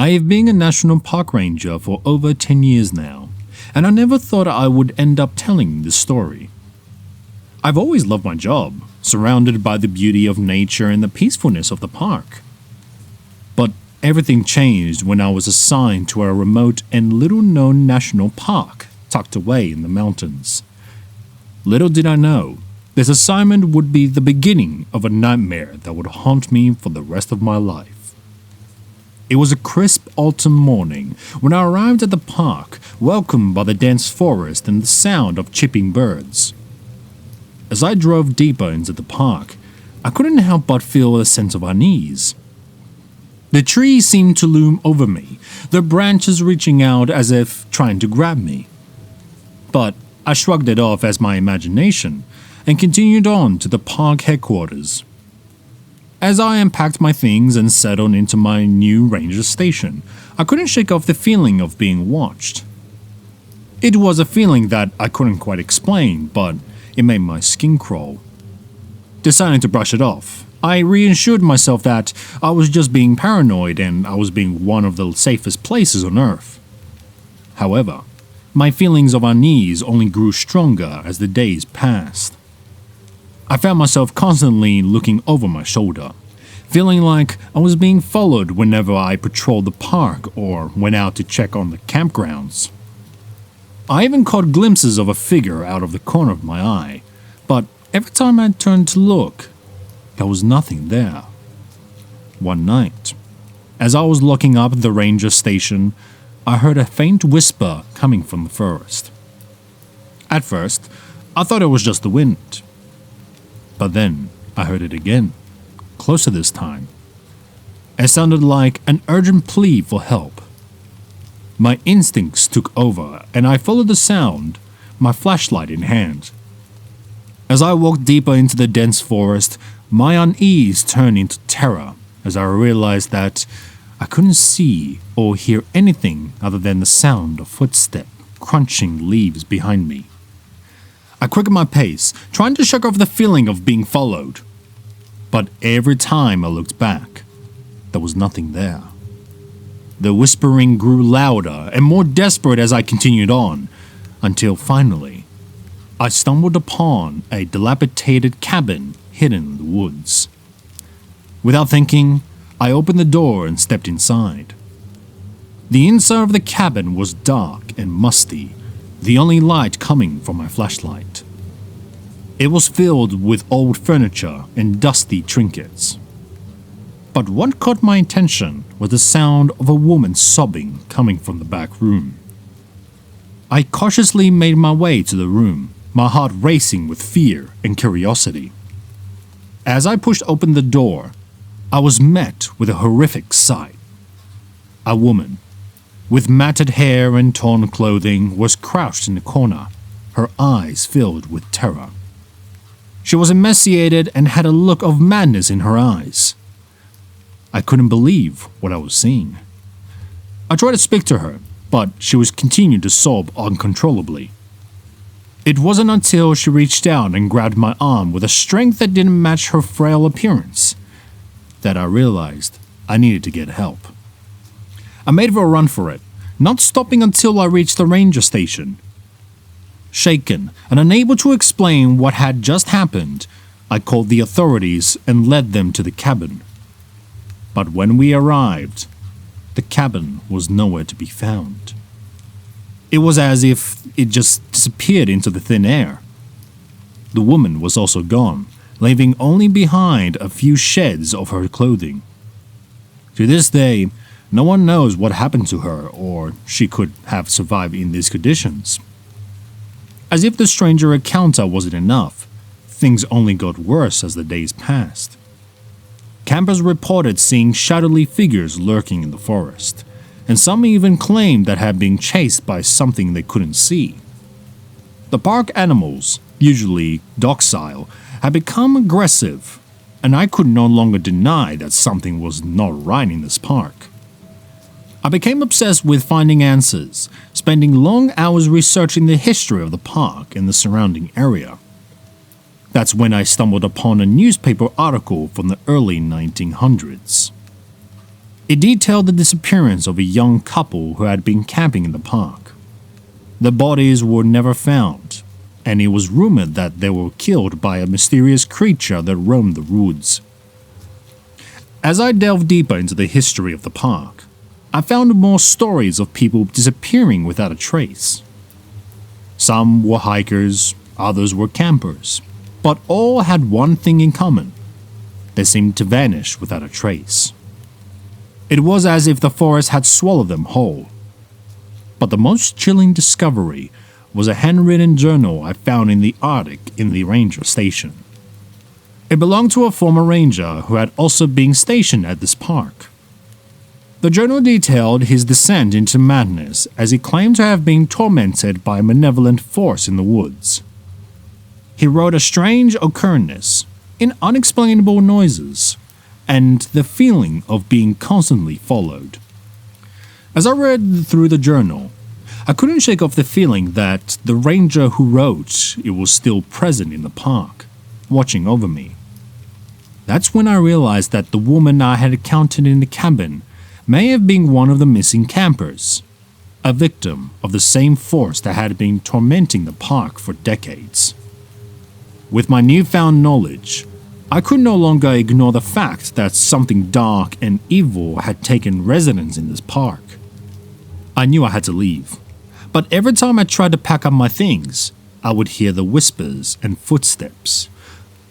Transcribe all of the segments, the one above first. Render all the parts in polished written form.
I have been a national park ranger for over 10 years now, and I never thought I would end up telling this story. I've always loved my job, surrounded by the beauty of nature and the peacefulness of the park. But everything changed when I was assigned to a remote and little-known national park tucked away in the mountains. Little did I know, this assignment would be the beginning of a nightmare that would haunt me for the rest of my life. It was a crisp autumn morning when I arrived at the park, welcomed by the dense forest and the sound of chirping birds. As I drove deeper into the park, I couldn't help but feel a sense of unease. The trees seemed to loom over me, their branches reaching out as if trying to grab me. But I shrugged it off as my imagination and continued on to the park headquarters. As I unpacked my things and settled into my new ranger station, I couldn't shake off the feeling of being watched. It was a feeling that I couldn't quite explain, but it made my skin crawl. Deciding to brush it off, I reassured myself that I was just being paranoid and I was being one of the safest places on Earth. However, my feelings of unease only grew stronger as the days passed. I found myself constantly looking over my shoulder, feeling like I was being followed whenever I patrolled the park or went out to check on the campgrounds. I even caught glimpses of a figure out of the corner of my eye, but every time I turned to look, there was nothing there. One night, as I was locking up the ranger station, I heard a faint whisper coming from the forest. At first, I thought it was just the wind. But then I heard it again, closer this time. It sounded like an urgent plea for help. My instincts took over and I followed the sound, my flashlight in hand. As I walked deeper into the dense forest, my unease turned into terror as I realized that I couldn't see or hear anything other than the sound of footsteps crunching leaves behind me. I quickened my pace, trying to shake off the feeling of being followed. But every time I looked back, there was nothing there. The whispering grew louder and more desperate as I continued on, until finally, I stumbled upon a dilapidated cabin hidden in the woods. Without thinking, I opened the door and stepped inside. The inside of the cabin was dark and musty, the only light coming from my flashlight. It was filled with old furniture and dusty trinkets. But what caught my attention was the sound of a woman sobbing coming from the back room. I cautiously made my way to the room, my heart racing with fear and curiosity. As I pushed open the door, I was met with a horrific sight. A woman, with matted hair and torn clothing, was crouched in the corner, her eyes filled with terror. She was emaciated and had a look of madness in her eyes. I couldn't believe what I was seeing. I tried to speak to her, but she was continuing to sob uncontrollably. It wasn't until she reached out and grabbed my arm with a strength that didn't match her frail appearance that I realized I needed to get help. I made a run for it, not stopping until I reached the ranger station. Shaken and unable to explain what had just happened, I called the authorities and led them to the cabin. But when we arrived, the cabin was nowhere to be found. It was as if it just disappeared into the thin air. The woman was also gone, leaving only behind a few shreds of her clothing. To this day, no one knows what happened to her or she could have survived in these conditions. As if the stranger encounter wasn't enough, things only got worse as the days passed. Campers reported seeing shadowy figures lurking in the forest, and some even claimed that had been chased by something they couldn't see. The park animals, usually docile, had become aggressive, and I could no longer deny that something was not right in this park. I became obsessed with finding answers, spending long hours researching the history of the park and the surrounding area. That's when I stumbled upon a newspaper article from the early 1900s. It detailed the disappearance of a young couple who had been camping in the park. The bodies were never found, and it was rumored that they were killed by a mysterious creature that roamed the woods. As I delved deeper into the history of the park, I found more stories of people disappearing without a trace. Some were hikers, others were campers, but all had one thing in common. They seemed to vanish without a trace. It was as if the forest had swallowed them whole. But the most chilling discovery was a handwritten journal I found in the Arctic in the ranger station. It belonged to a former ranger who had also been stationed at this park. The journal detailed his descent into madness as he claimed to have been tormented by a malevolent force in the woods. He wrote a strange occurrence, in unexplainable noises, and the feeling of being constantly followed. As I read through the journal, I couldn't shake off the feeling that the ranger who wrote it was still present in the park, watching over me. That's when I realized that the woman I had encountered in the cabin may have been one of the missing campers, a victim of the same force that had been tormenting the park for decades. With my newfound knowledge, I could no longer ignore the fact that something dark and evil had taken residence in this park. I knew I had to leave, but every time I tried to pack up my things, I would hear the whispers and footsteps,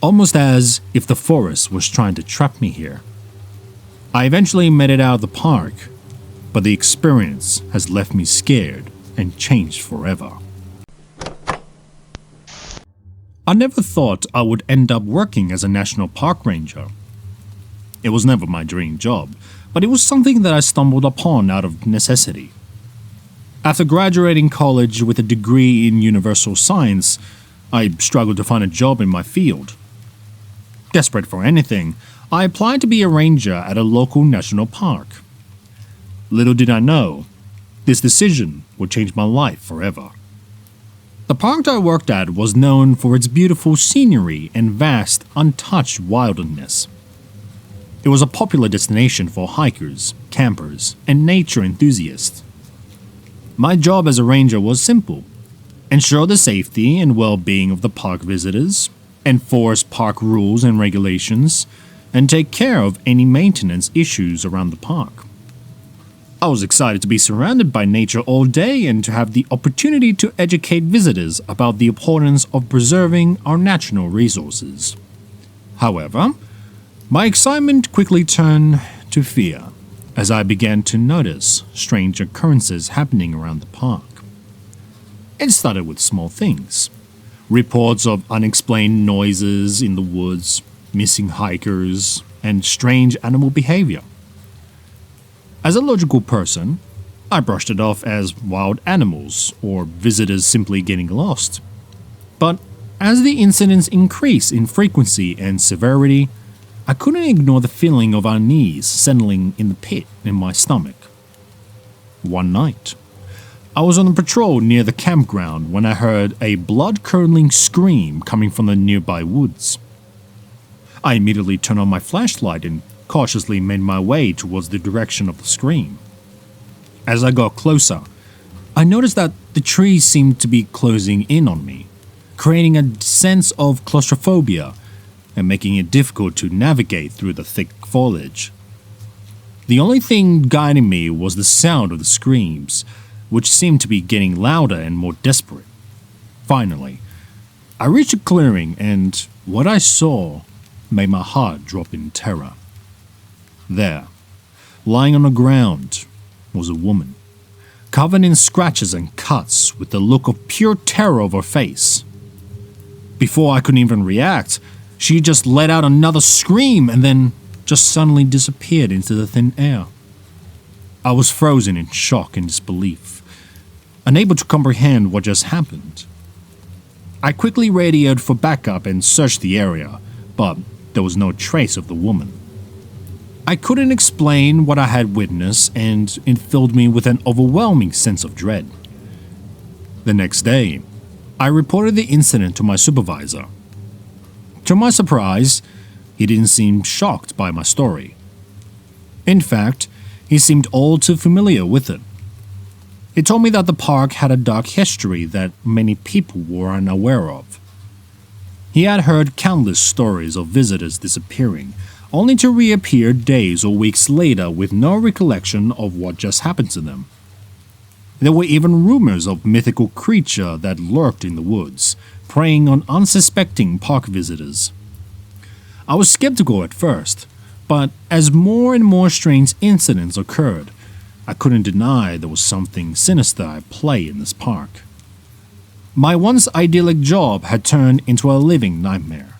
almost as if the forest was trying to trap me here. I eventually made it out of the park, but the experience has left me scared and changed forever. I never thought I would end up working as a national park ranger. It was never my dream job, but it was something that I stumbled upon out of necessity. After graduating college with a degree in universal science, I struggled to find a job in my field. Desperate for anything, I applied to be a ranger at a local national park. Little did I know, this decision would change my life forever. The park I worked at was known for its beautiful scenery and vast, untouched wilderness. It was a popular destination for hikers, campers, and nature enthusiasts. My job as a ranger was simple: ensure the safety and well-being of the park visitors, enforce park rules and regulations, and take care of any maintenance issues around the park. I was excited to be surrounded by nature all day and to have the opportunity to educate visitors about the importance of preserving our natural resources. However, my excitement quickly turned to fear as I began to notice strange occurrences happening around the park. It started with small things: reports of unexplained noises in the woods, missing hikers, and strange animal behavior. As a logical person, I brushed it off as wild animals or visitors simply getting lost. But as the incidents increased in frequency and severity, I couldn't ignore the feeling of unease settling in the pit in my stomach. One night, I was on patrol near the campground when I heard a blood-curdling scream coming from the nearby woods. I immediately turned on my flashlight and cautiously made my way towards the direction of the scream. As I got closer, I noticed that the trees seemed to be closing in on me, creating a sense of claustrophobia and making it difficult to navigate through the thick foliage. The only thing guiding me was the sound of the screams, which seemed to be getting louder and more desperate. Finally, I reached a clearing, and what I saw made my heart drop in terror. There, lying on the ground, was a woman, covered in scratches and cuts with the look of pure terror of her face. Before I could even react, she just let out another scream and then just suddenly disappeared into the thin air. I was frozen in shock and disbelief, unable to comprehend what just happened. I quickly radioed for backup and searched the area, but there was no trace of the woman. I couldn't explain what I had witnessed, and it filled me with an overwhelming sense of dread. The next day, I reported the incident to my supervisor. To my surprise, he didn't seem shocked by my story. In fact, He seemed all too familiar with it. He told me that the park had a dark history that many people were unaware of. He had heard countless stories of visitors disappearing, only to reappear days or weeks later with no recollection of what just happened to them. There were even rumors of mythical creature that lurked in the woods, preying on unsuspecting park visitors. I was skeptical at first, but as more and more strange incidents occurred, I couldn't deny there was something sinister at play in this park. My once idyllic job had turned into a living nightmare.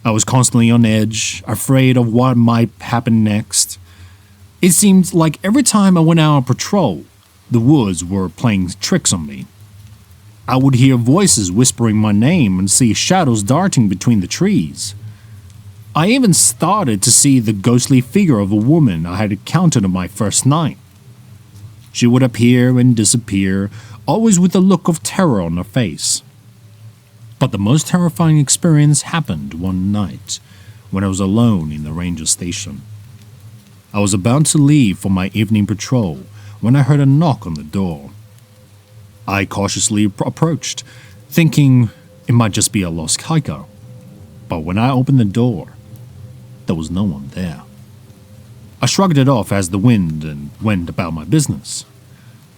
I was constantly on edge, afraid of what might happen next. It seemed like every time I went out on patrol, the woods were playing tricks on me. I would hear voices whispering my name and see shadows darting between the trees. I even started to see the ghostly figure of a woman I had encountered on my first night. She would appear and disappear, always with a look of terror on her face. But the most terrifying experience happened one night when I was alone in the ranger station. I was about to leave for my evening patrol when I heard a knock on the door. I cautiously approached, thinking it might just be a lost hiker. But when I opened the door, there was no one there. I shrugged it off as the wind and went about my business.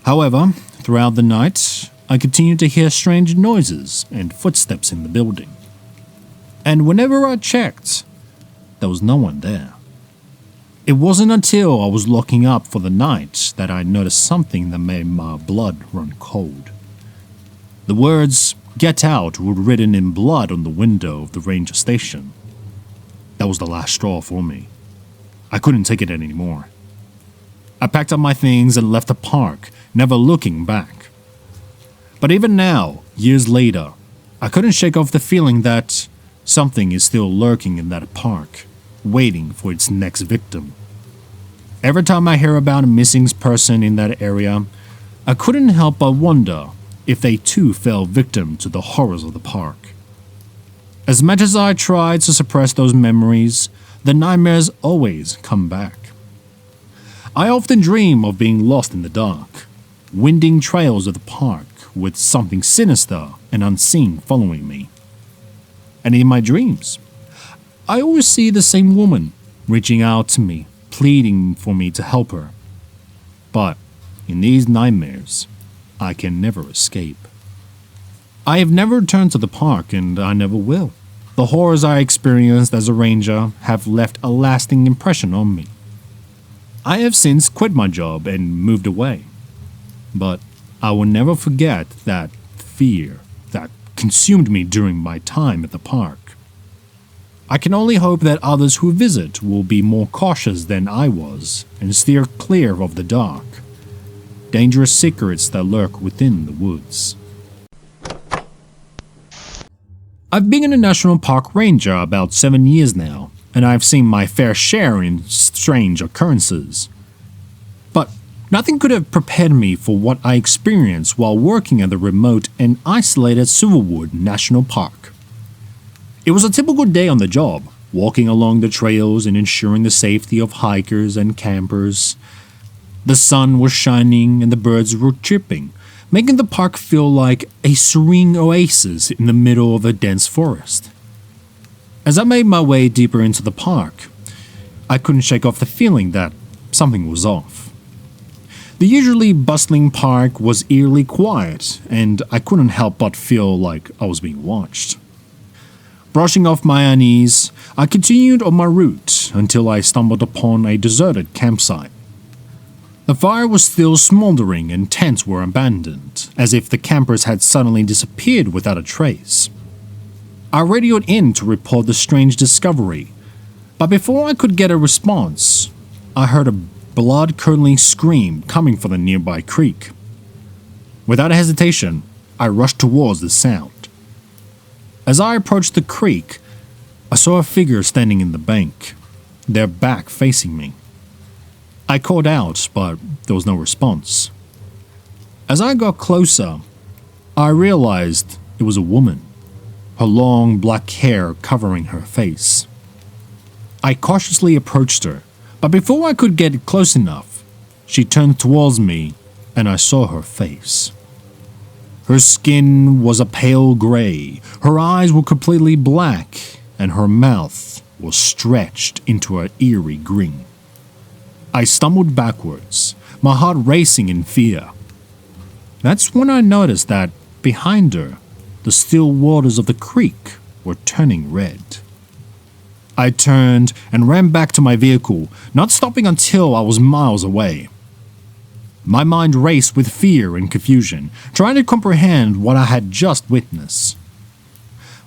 However, throughout the night, I continued to hear strange noises and footsteps in the building. And whenever I checked, there was no one there. It wasn't until I was locking up for the night that I noticed something that made my blood run cold. The words, "Get out," were written in blood on the window of the ranger station. That was the last straw for me. I couldn't take it anymore. I packed up my things and left the park, never looking back. But even now, years later, I couldn't shake off the feeling that something is still lurking in that park, waiting for its next victim. Every time I hear about a missing person in that area, I couldn't help but wonder if they too fell victim to the horrors of the park. As much as I tried to suppress those memories, the nightmares always come back. I often dream of being lost in the dark, winding trails of the park with something sinister and unseen following me. And in my dreams, I always see the same woman reaching out to me, pleading for me to help her. But in these nightmares, I can never escape. I have never returned to the park, and I never will. The horrors I experienced as a ranger have left a lasting impression on me. I have since quit my job and moved away. But I will never forget that fear that consumed me during my time at the park. I can only hope that others who visit will be more cautious than I was and steer clear of the dark, dangerous secrets that lurk within the woods. I've been a national park ranger about 7 years now, and I've seen my fair share in strange occurrences. But nothing could have prepared me for what I experienced while working at the remote and isolated Silverwood National Park. It was a typical day on the job, walking along the trails and ensuring the safety of hikers and campers. The sun was shining and the birds were chirping, making the park feel like a serene oasis in the middle of a dense forest. As I made my way deeper into the park, I couldn't shake off the feeling that something was off. The usually bustling park was eerily quiet, and I couldn't help but feel like I was being watched. Brushing off my unease, I continued on my route until I stumbled upon a deserted campsite. The fire was still smoldering and tents were abandoned, as if the campers had suddenly disappeared without a trace. I radioed in to report the strange discovery, but before I could get a response, I heard a blood-curdling scream coming from the nearby creek. Without hesitation, I rushed towards the sound. As I approached the creek, I saw a figure standing in the bank, their back facing me. I called out, but there was no response. As I got closer, I realized it was a woman, her long black hair covering her face. I cautiously approached her, but before I could get close enough, she turned towards me and I saw her face. Her skin was a pale gray, her eyes were completely black, and her mouth was stretched into an eerie grin. I stumbled backwards, my heart racing in fear. That's when I noticed that behind her, the still waters of the creek were turning red. I turned and ran back to my vehicle, not stopping until I was miles away. My mind raced with fear and confusion, trying to comprehend what I had just witnessed.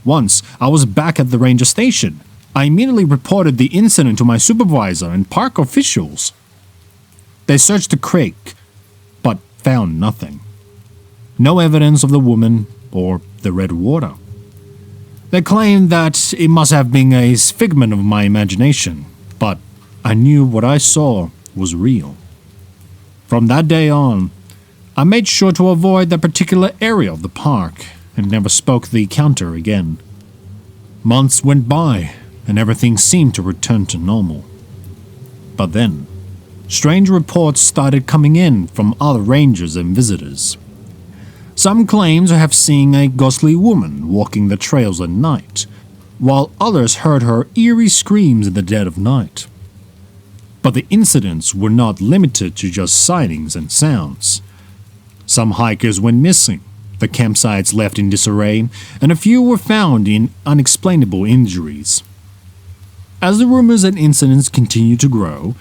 Once I was back at the ranger station, I immediately reported the incident to my supervisor and park officials. They searched the creek, but found nothing. No evidence of the woman or the red water. They claimed that it must have been a figment of my imagination, but I knew what I saw was real. From that day on, I made sure to avoid that particular area of the park and never spoke the encounter again. Months went by and everything seemed to return to normal. But then, strange reports started coming in from other rangers and visitors. Some claimed to have seen a ghostly woman walking the trails at night, while others heard her eerie screams in the dead of night. But the incidents were not limited to just sightings and sounds. Some hikers went missing, the campsites left in disarray, and a few were found in unexplainable injuries. As the rumors and incidents continued to grow,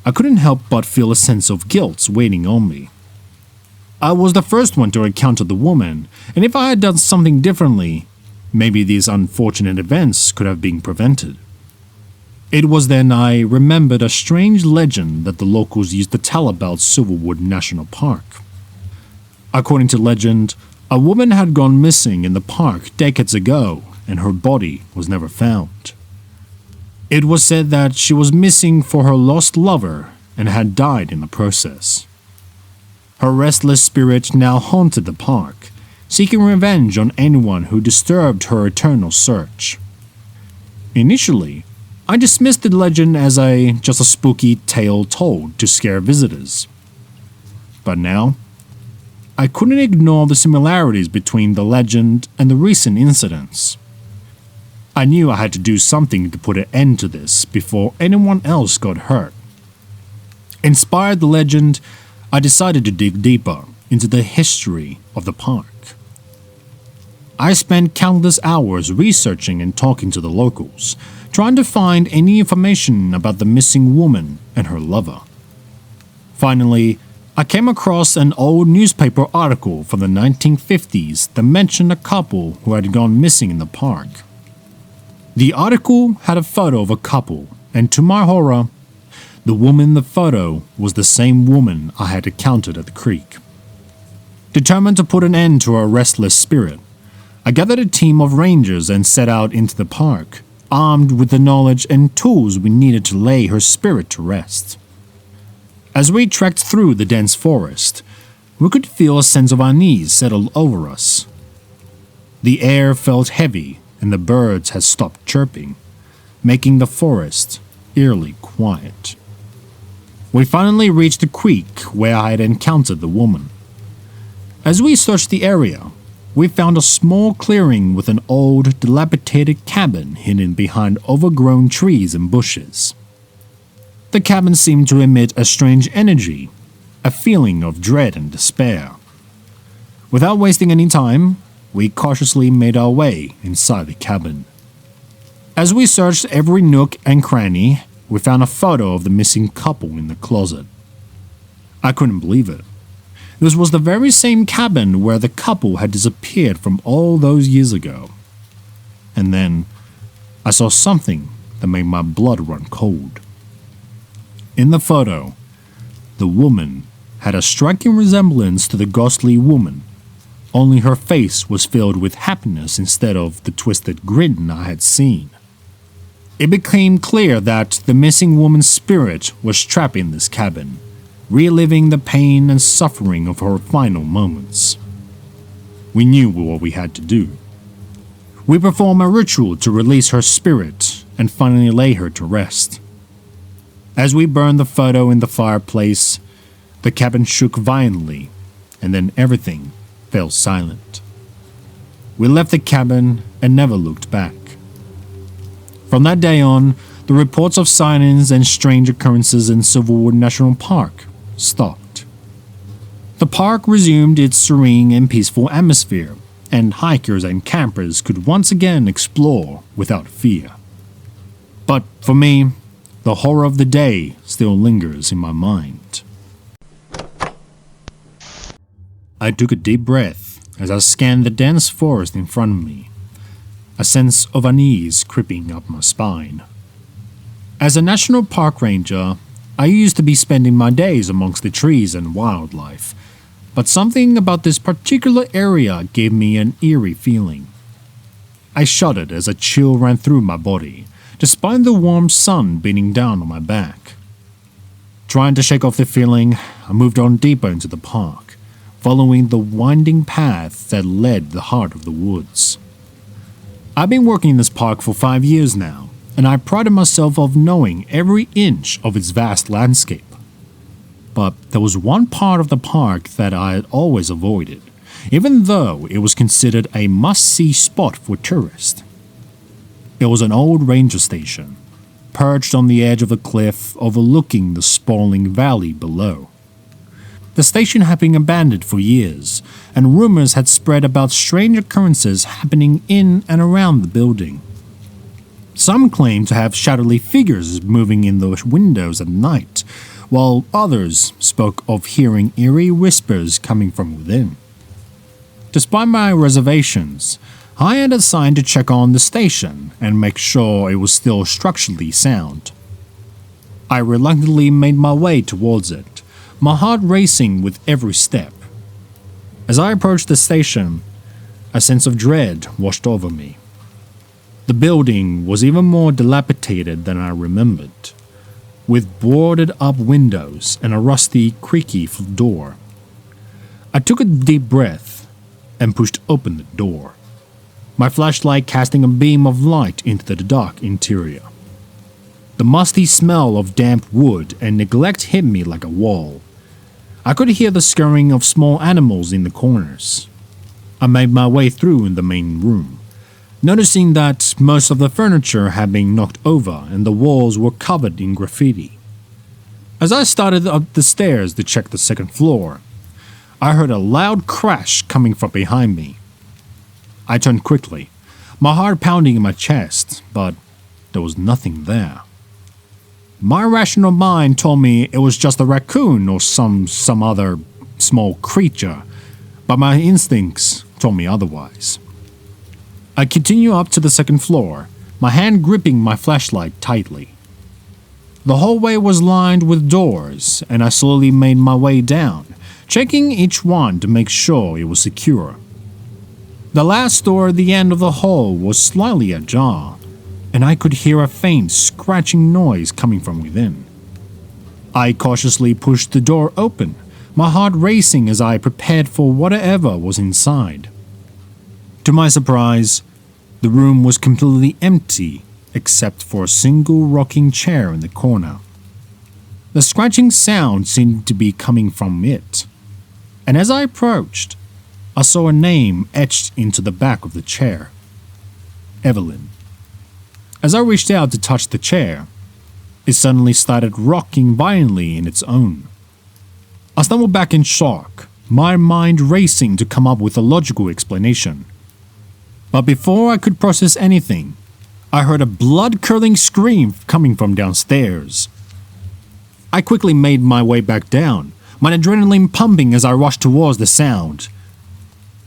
I couldn't help but feel a sense of guilt waiting on me. I was the first one to encounter the woman, and if I had done something differently, maybe these unfortunate events could have been prevented. It was then I remembered a strange legend that the locals used to tell about Silverwood National Park. According to legend, a woman had gone missing in the park decades ago and her body was never found. It was said that she was missing for her lost lover and had died in the process. Her restless spirit now haunted the park, seeking revenge on anyone who disturbed her eternal search. Initially, I dismissed the legend as just a spooky tale told to scare visitors. But now, I couldn't ignore the similarities between the legend and the recent incidents. I knew I had to do something to put an end to this before anyone else got hurt. Inspired the legend, I decided to dig deeper into the history of the park. I spent countless hours researching and talking to the locals, trying to find any information about the missing woman and her lover. Finally, I came across an old newspaper article from the 1950s that mentioned a couple who had gone missing in the park. The article had a photo of a couple, and to my horror, the woman in the photo was the same woman I had encountered at the creek. Determined to put an end to her restless spirit, I gathered a team of rangers and set out into the park, armed with the knowledge and tools we needed to lay her spirit to rest. As we trekked through the dense forest, we could feel a sense of unease settle over us. The air felt heavy and the birds had stopped chirping, making the forest eerily quiet. We finally reached the creek where I had encountered the woman. As we searched the area, we found a small clearing with an old, dilapidated cabin hidden behind overgrown trees and bushes. The cabin seemed to emit a strange energy, a feeling of dread and despair. Without wasting any time, we cautiously made our way inside the cabin. As we searched every nook and cranny, we found a photo of the missing couple in the closet. I couldn't believe it. This was the very same cabin where the couple had disappeared from all those years ago. And then, I saw something that made my blood run cold. In the photo, the woman had a striking resemblance to the ghostly woman, only her face was filled with happiness instead of the twisted grin I had seen. It became clear that the missing woman's spirit was trapped in this cabin, reliving the pain and suffering of her final moments. We knew what we had to do. We performed a ritual to release her spirit and finally lay her to rest. As we burned the photo in the fireplace, The cabin shook violently, and then everything fell silent. We left the cabin and never looked back. From that day on, the reports of sightings and strange occurrences in Silverwood National Park stopped. The park resumed its serene and peaceful atmosphere, and hikers and campers could once again explore without fear. But for me, the horror of the day still lingers in my mind. I took a deep breath as I scanned the dense forest in front of me, a sense of unease creeping up my spine. As a national park ranger, I used to be spending my days amongst the trees and wildlife, but something about this particular area gave me an eerie feeling. I shuddered as a chill ran through my body, despite the warm sun beating down on my back. Trying to shake off the feeling, I moved on deeper into the park, following the winding path that led the heart of the woods. I've been working in this park for 5 years now, and I prided myself of knowing every inch of its vast landscape. But there was one part of the park that I had always avoided, even though it was considered a must-see spot for tourists. It was an old ranger station, perched on the edge of a cliff overlooking the sprawling valley below. The station had been abandoned for years, and rumors had spread about strange occurrences happening in and around the building. Some claimed to have shadowy figures moving in the windows at night, while others spoke of hearing eerie whispers coming from within. Despite my reservations, I had assigned to check on the station and make sure it was still structurally sound. I reluctantly made my way towards it, my heart racing with every step. As I approached the station, a sense of dread washed over me. The building was even more dilapidated than I remembered, with boarded-up windows and a rusty, creaky door. I took a deep breath and pushed open the door, my flashlight casting a beam of light into the dark interior. The musty smell of damp wood and neglect hit me like a wall. I could hear the scurrying of small animals in the corners. I made my way through in the main room, noticing that most of the furniture had been knocked over and the walls were covered in graffiti. As I started up the stairs to check the second floor, I heard a loud crash coming from behind me. I turned quickly, my heart pounding in my chest, but there was nothing there. My rational mind told me it was just a raccoon or some other small creature, but my instincts told me otherwise. I continued up to the second floor, my hand gripping my flashlight tightly. The hallway was lined with doors, and I slowly made my way down, checking each one to make sure it was secure. The last door at the end of the hall was slightly ajar, and I could hear a faint scratching noise coming from within. I cautiously pushed the door open, my heart racing as I prepared for whatever was inside. To my surprise, the room was completely empty except for a single rocking chair in the corner. The scratching sound seemed to be coming from it, and as I approached, I saw a name etched into the back of the chair. Evelyn. As I reached out to touch the chair, it suddenly started rocking violently in its own. I stumbled back in shock, my mind racing to come up with a logical explanation. But before I could process anything, I heard a blood-curdling scream coming from downstairs. I quickly made my way back down, my adrenaline pumping as I rushed towards the sound.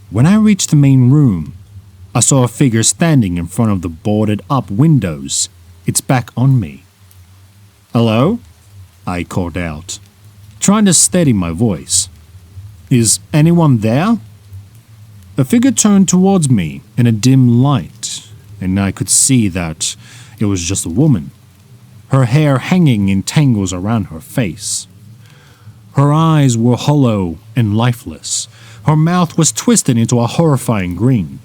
When I reached the main room, I saw a figure standing in front of the boarded-up windows, its back on me. "Hello?" I called out, trying to steady my voice. "Is anyone there?" The figure turned towards me in a dim light, and I could see that it was just a woman, her hair hanging in tangles around her face. Her eyes were hollow and lifeless. Her mouth was twisted into a horrifying grin.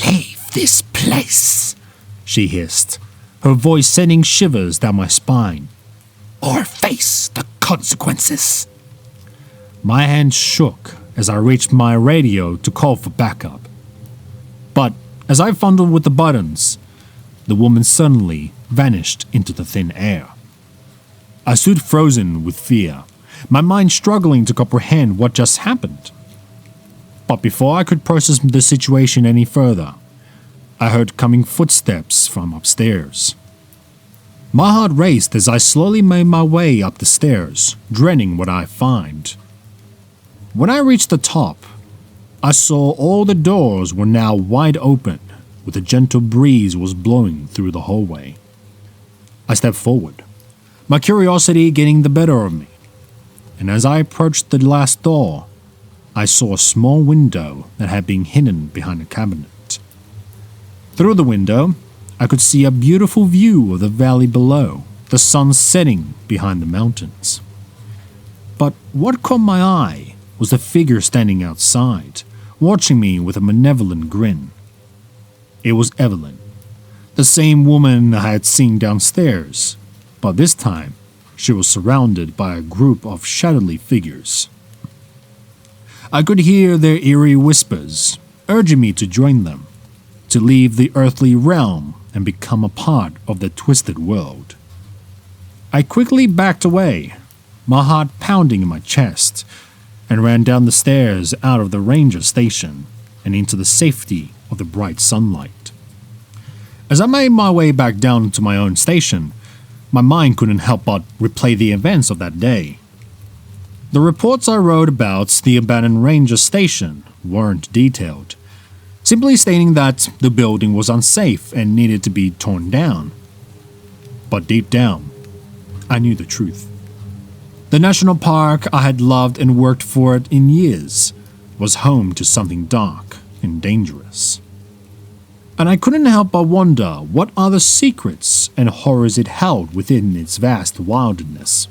"Leave this place," she hissed, her voice sending shivers down my spine, "or face the consequences." My hand shook as I reached my radio to call for backup. But as I fumbled with the buttons, the woman suddenly vanished into the thin air. I stood frozen with fear, my mind struggling to comprehend what just happened. But before I could process the situation any further, I heard coming footsteps from upstairs. My heart raced as I slowly made my way up the stairs, dreading what I'd find. When I reached the top, I saw all the doors were now wide open, with a gentle breeze was blowing through the hallway. I stepped forward, my curiosity getting the better of me, and as I approached the last door, I saw a small window that had been hidden behind a cabinet. Through the window, I could see a beautiful view of the valley below, the sun setting behind the mountains. But what caught my eye was the figure standing outside, watching me with a malevolent grin. It was Evelyn, the same woman I had seen downstairs, but this time she was surrounded by a group of shadowy figures. I could hear their eerie whispers, urging me to join them, to leave the earthly realm and become a part of the twisted world. I quickly backed away, my heart pounding in my chest, and ran down the stairs out of the ranger station and into the safety of the bright sunlight. As I made my way back down to my own station, my mind couldn't help but replay the events of that day. The reports I wrote about the abandoned ranger station weren't detailed, simply stating that the building was unsafe and needed to be torn down. But deep down, I knew the truth. The national park I had loved and worked for it in years was home to something dark and dangerous. And I couldn't help but wonder what other secrets and horrors it held within its vast wilderness.